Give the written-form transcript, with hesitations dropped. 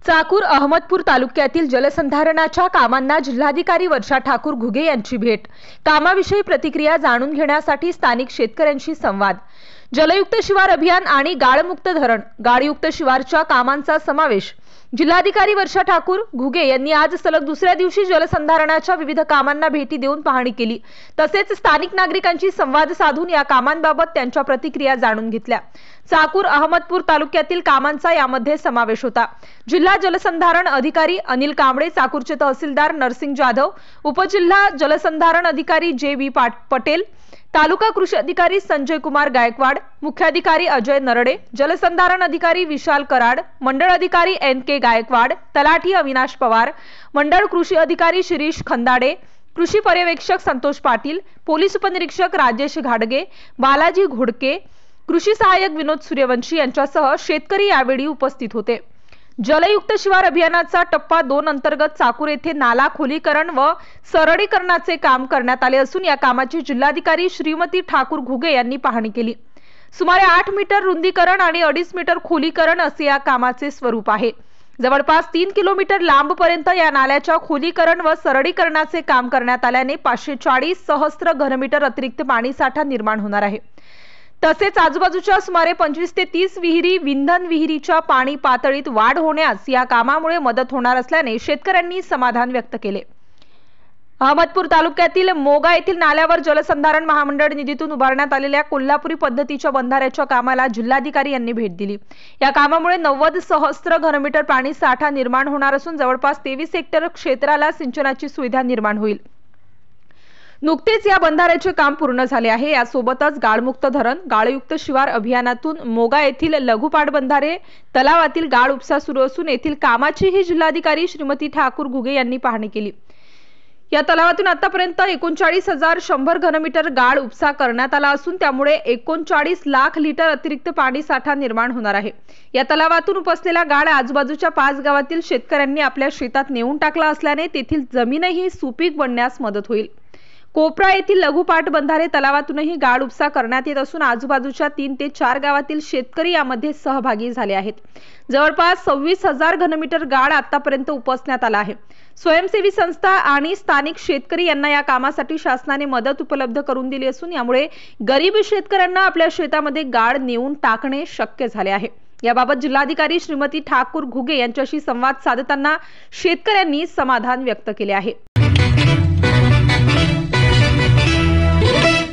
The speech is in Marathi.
चाकूर अहमदपूर तालुक्यातील जलसंधारणाच्या कामांना जिल्हाधिकारी वर्षा ठाकूर घुगे यांची भेट। कामाविषयी प्रतिक्रिया जाणून घेण्यासाठी स्थानिक शेतकऱ्यांशी संवाद। जलयुक्त शिवार अभियान आणि गाळमुक्त धरण गाळयुक्त शिवारच्या कामांचा समावेश। जिल्हाधिकारी वर्षा ठाकूर घुगे यांनी आज सलग दुसऱ्या दिवशी जलसंधारणाच्या विविध कामांना भेटी देऊन पाहणी केली। तसेच स्थानिक नागरिकांशी संवाद साधून या कामांबाबत त्यांच्या प्रतिक्रिया जाणून घेतल्या। चाकूर अहमदपूर तालुक्यातील कामांचा यामध्ये समावेश होता। जिल्हा जलसंधारण अधिकारी अनिल कांबळे, चाकूरचे तहसीलदार नरसिंग जाधव, उपजिल्हा जलसंधारण अधिकारी जे.व्ही. पटेल, तालुका कृषी अधिकारी संजय कुमार गायकवाड, मुख्याधिकारी अजय नरडे, जलसंधारण अधिकारी विशाल कराड, मंडळ अधिकारी एन.के. गायकवाड, तलाठी अविनाश पवार, मंडळ कृषी अधिकारी शिरीष खंदाडे, कृषी पर्यवेक्षक संतोष पाटील, पोलीस उपनिरीक्षक राजेश घाडगे, बालाजी घोडके, कृषी सहाय्यक विनोद सूर्यवंशी यांच्यासह शेतकरी यावेळी उपस्थित होते। जलयुक्त शिवार अभियानाचा टप्पा 2 अंतर्गत चाकूर येथे नाला खोलीकरण व सरळीकरणाचे काम करण्यात आले असून या कामाची जिल्हाधिकारी श्रीमती ठाकूर घुगे यांनी पाहणी केली। सुमारे 8 मीटर रुंदीकरण आणि 2.5 मीटर खोलीकरण असे या कामाचे स्वरूप आहे। जवळपास 3 किलोमीटर लांबपर्यंत या नाल्याच्या खोलीकरण व सरळीकरणाचे काम करण्यात आल्याने 540 सहस्त्र घनमीटर अतिरिक्त पाणीसाठा निर्माण होणार आहे। तसेच आजूबाजूच्या सुमारे 25 ते 30 विहिरी विंधन विहिरीच्या पाणी पातळीत वाढ होण्यास या कामामुळे मदत होणार असल्याने शेतकऱ्यांनी समाधान व्यक्त केले। अहमदपूर तालुक्यातील मोगा येथील नाल्यावर जलसंधारण महामंडळ निधीतून उभारण्यात आलेल्या कोल्हापुरी पद्धतीच्या बंधाऱ्याच्या कामाला जिल्हाधिकारी यांनी भेट दिली। या कामामुळे 90 सहस्त्र घनमीटर पाणी साठा निर्माण होणार असून जवळपास 23 हेक्टर क्षेत्राला सिंचनाची सुविधा निर्माण होईल। नुकतेच या बंधाऱ्याचे काम पूर्ण झाले आहे। यासोबतच गाळमुक्त धरण गाळयुक्त शिवार अभियानातून मोगा येथील लघु पाटबंधारे तलावातील गाळ उपसा सुरू असून येथील कामाचीही जिल्हाधिकारी श्रीमती ठाकूर घुगे यांनी पाहणी केली। या तलावातून आतापर्यंत 39,100 घनमीटर गाळ उपसा करण्यात आला असून त्यामुळे 39 लाख लिटर अतिरिक्त पाणी साठा निर्माण होणार आहे। या तलावातून उपसलेला गाळ आजूबाजूच्या 5 गावातील शेतकऱ्यांनी आपल्या शेतात नेऊन टाकला असल्याने तेथील जमीनही सुपीक बनण्यास मदत होईल। कोपरा येथील लघु पाटबंधारे तलावातूनही गाळ उपसा करण्यात येत असून आजूबाजूच्या 3 ते 4 गावातील शेतकरी यामध्ये सहभागी झाले आहेत। जवळपास 26,000 घनमीटर गाळ आतापर्यंत उपसण्यात आला आहे। स्वयंसेवी संस्था आणि स्थानिक शेतकरी यांना या कामासाठी शासनाने मदत उपलब्ध करून दिली असून यामुळे गरीब शेतकऱ्यांना आपल्या शेतामध्ये गाळ नेऊन टाकणे शक्य झाले आहे। याबाबत जिल्हाधिकारी श्रीमती ठाकूर घुगे यांच्याशी संवाद साधताना शेतकऱ्यांनी समाधान व्यक्त केले आहे।